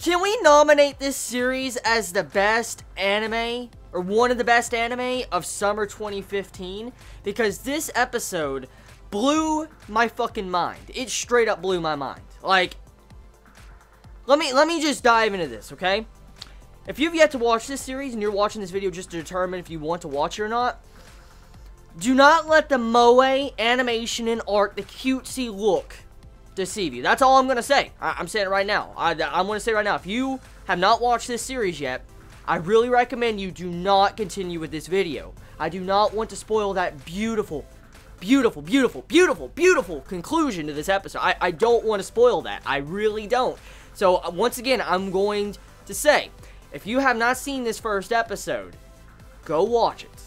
Can we nominate this series as the best anime, or one of the best anime of summer 2015? Because this episode blew my fucking mind. It straight up blew my mind. Like, let me just dive into this, okay? If you've yet to watch this series, and you're watching this video just to determine if you want to watch it or not, do not let the moe, animation, and art, the cutesy look, deceive you. That's all I'm going to say. I'm saying it right now. I'm going to say right now, if you have not watched this series yet, I really recommend you do not continue with this video. I do not want to spoil that beautiful, beautiful, beautiful, beautiful, beautiful conclusion to this episode. I don't want to spoil that. I really don't. So, once again, I'm going to say, if you have not seen this first episode, go watch it.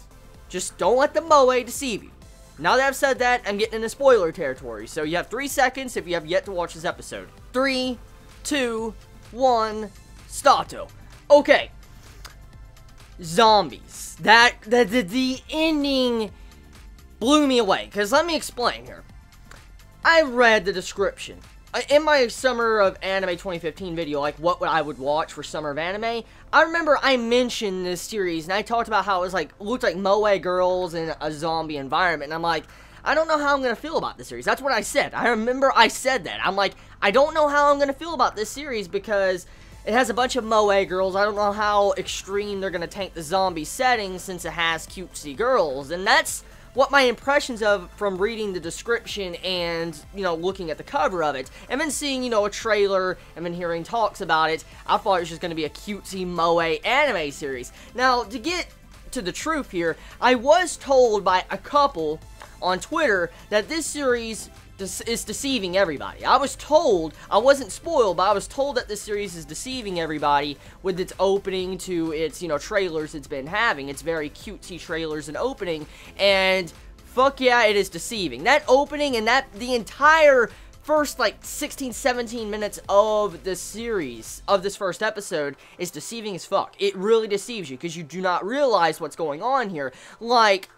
Just don't let the moe deceive you. Now that I've said that, I'm getting into spoiler territory. So you have 3 seconds if you have yet to watch this episode. 3, 2, 1, stato. Okay. Zombies. The ending blew me away. Because let me explain here. I read the description. In my Summer of Anime 2015 video, like what I would watch for Summer of Anime, I remember I mentioned this series, and I talked about how it was like, looked like moe girls in a zombie environment, and I'm like, I don't know how I'm going to feel about this series. That's what I said. I remember I said that. I'm like, I don't know how I'm going to feel about this series, because it has a bunch of moe girls. I don't know how extreme they're going to tank the zombie setting, since it has cutesy girls, and that's what my impressions of from reading the description and, you know, looking at the cover of it, and then seeing, you know, a trailer, and then hearing talks about it, I thought it was just going to be a cutesy moe anime series. Now, to get to the truth here, I was told by a couple on Twitter that this series is deceiving everybody. I was told, I wasn't spoiled, but I was told that this series is deceiving everybody with its opening to its, you know, trailers it's been having. It's very cutesy trailers and opening, and fuck yeah, it is deceiving. That opening and the entire first, like, 16, 17 minutes of the series, of this first episode, is deceiving as fuck. It really deceives you, because you do not realize what's going on here. Like,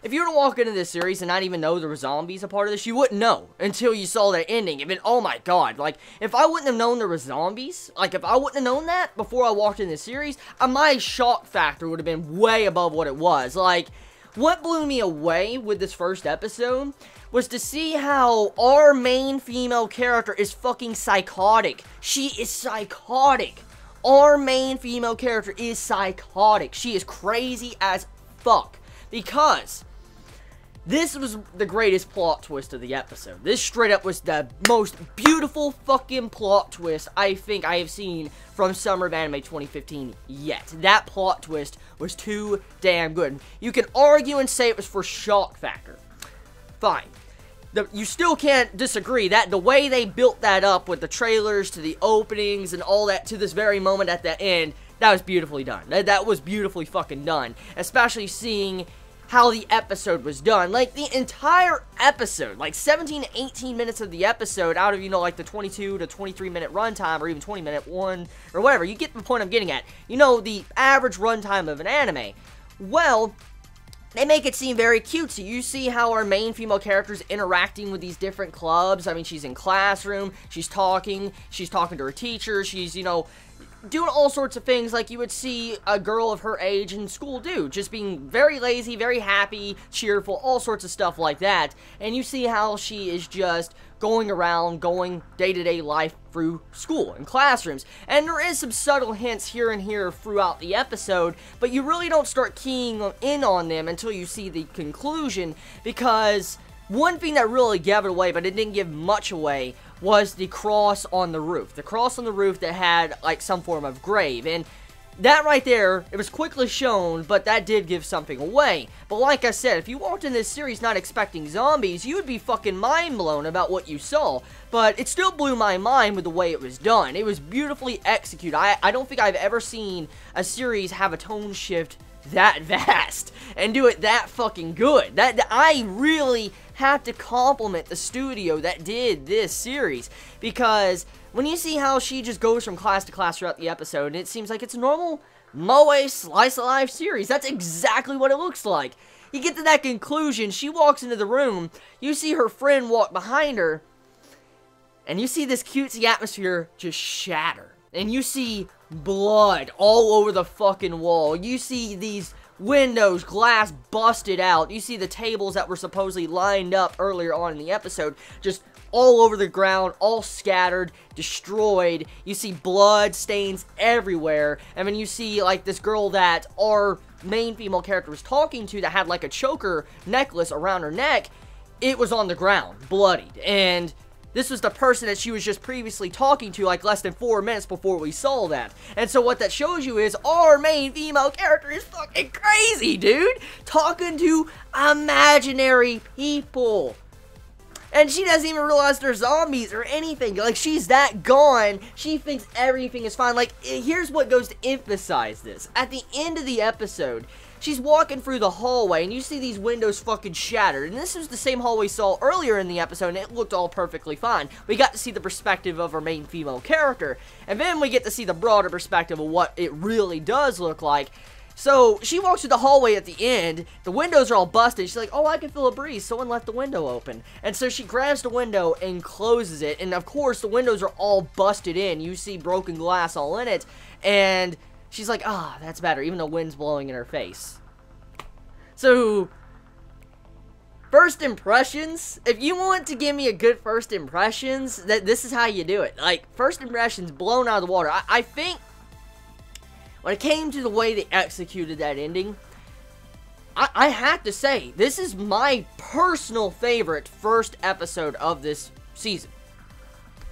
if you were to walk into this series and not even know there were zombies a part of this, you wouldn't know until you saw that ending. I mean, oh my god, like, if I wouldn't have known there were zombies, like, if I wouldn't have known that before I walked in this series, my shock factor would have been way above what it was. Like, what blew me away with this first episode was to see how our main female character is fucking psychotic. She is psychotic. Our main female character is psychotic. She is crazy as fuck. Because this was the greatest plot twist of the episode. This straight up was the most beautiful fucking plot twist I think I have seen from Summer of Anime 2015 yet. That plot twist was too damn good. You can argue and say it was for shock factor. Fine. You still can't disagree that the way they built that up with the trailers to the openings and all that to this very moment at the end, that was beautifully done. That was beautifully fucking done. Especially seeing how the episode was done. Like, the entire episode, like 17 to 18 minutes of the episode out of, you know, like the 22 to 23 minute runtime, or even 20 minute one, or whatever. You get the point I'm getting at. You know, the average runtime of an anime. Well, they make it seem very cutesy. You see how our main female character is interacting with these different clubs. I mean, she's in classroom, she's talking to her teacher, she's, you know, doing all sorts of things like you would see a girl of her age in school do. Just being very lazy, very happy, cheerful, all sorts of stuff like that. And you see how she is just going around, going day-to-day life through school and classrooms. And there is some subtle hints here and here throughout the episode, but you really don't start keying in on them until you see the conclusion, because one thing that really gave it away, but it didn't give much away, was the cross on the roof. The cross on the roof that had, like, some form of grave. And that right there, it was quickly shown, but that did give something away. But like I said, if you walked in this series not expecting zombies, you would be fucking mind blown about what you saw. But it still blew my mind with the way it was done. It was beautifully executed. I don't think I've ever seen a series have a tone shift that vast and do it that fucking good. That I really have to compliment the studio that did this series, because when you see how she just goes from class to class throughout the episode, and it seems like it's a normal moe slice of life series. That's exactly what it looks like. You get to that conclusion, she walks into the room, you see her friend walk behind her, and you see this cutesy atmosphere just shatter. and you see blood all over the fucking wall. You see these windows, glass busted out. You see the tables that were supposedly lined up earlier on in the episode just all over the ground, all scattered, destroyed. You see blood stains everywhere. And then you see, like, this girl that our main female character was talking to that had, like, a choker necklace around her neck. It was on the ground, bloodied. And this was the person that she was just previously talking to, like, less than 4 minutes before we saw that. And so what that shows you is our main female character is fucking crazy, dude. Talking to imaginary people. And she doesn't even realize they're zombies or anything. Like, she's that gone. She thinks everything is fine. Like, here's what goes to emphasize this. At the end of the episode, she's walking through the hallway, and you see these windows fucking shattered. And this was the same hallway we saw earlier in the episode, and it looked all perfectly fine. We got to see the perspective of our main female character. And then we get to see the broader perspective of what it really does look like. So, she walks through the hallway at the end, the windows are all busted, she's like, oh, I can feel a breeze, someone left the window open. And so she grabs the window and closes it, and of course, the windows are all busted in, you see broken glass all in it, and she's like, ah, that's better, even though wind's blowing in her face. So, first impressions, if you want to give me a good first impressions, this is how you do it. Like, first impressions blown out of the water. I think when it came to the way they executed that ending, I have to say, this is my personal favorite first episode of this season.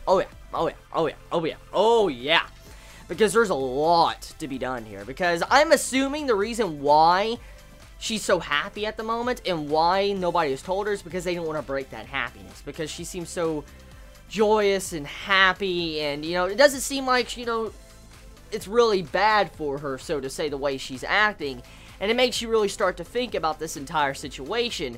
Oh yeah, oh yeah, oh yeah, oh yeah, oh yeah. Because there's a lot to be done here. Because I'm assuming the reason why she's so happy at the moment and why nobody has told her is because they don't want to break that happiness. Because she seems so joyous and happy, and, you know, it doesn't seem like, you know, it's really bad for her, so to say, the way she's acting, and it makes you really start to think about this entire situation.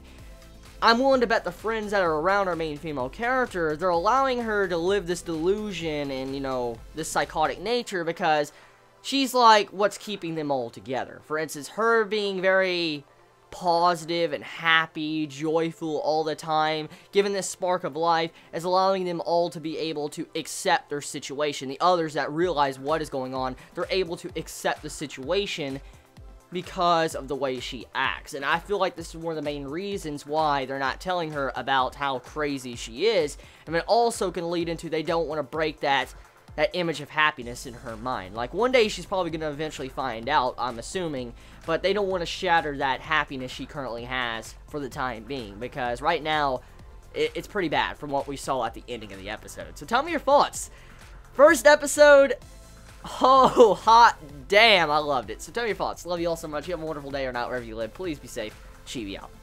I'm willing to bet the friends that are around our main female character, they're allowing her to live this delusion and, you know, this psychotic nature because she's like what's keeping them all together. For instance, her being very positive and happy, joyful all the time, given this spark of life, is allowing them all to be able to accept their situation. The others that realize what is going on, they're able to accept the situation because of the way she acts. And I feel like this is one of the main reasons why they're not telling her about how crazy she is. And it also can lead into they don't want to break that image of happiness in her mind. Like, one day she's probably going to eventually find out, I'm assuming, but they don't want to shatter that happiness she currently has for the time being, because right now, it's pretty bad from what we saw at the ending of the episode. So tell me your thoughts. First episode, oh, hot damn, I loved it. So tell me your thoughts. Love you all so much. You have a wonderful day or not, wherever you live. Please be safe. Chibi out.